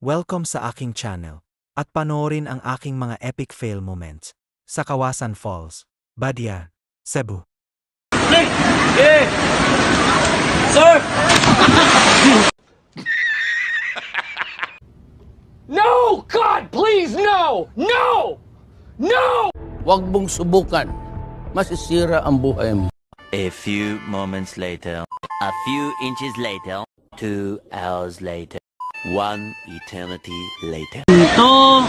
Welcome sa aking channel. At panoorin ang aking mga epic fail moments. Sa Kawasan Falls, Badia, Cebu. Yeah. Sir! No! God, please, no! No! No! Huwag mong subukan. Masisira ang buhay mo. A few moments later, a few inches later, 2 hours later, 1 eternity later. Ito!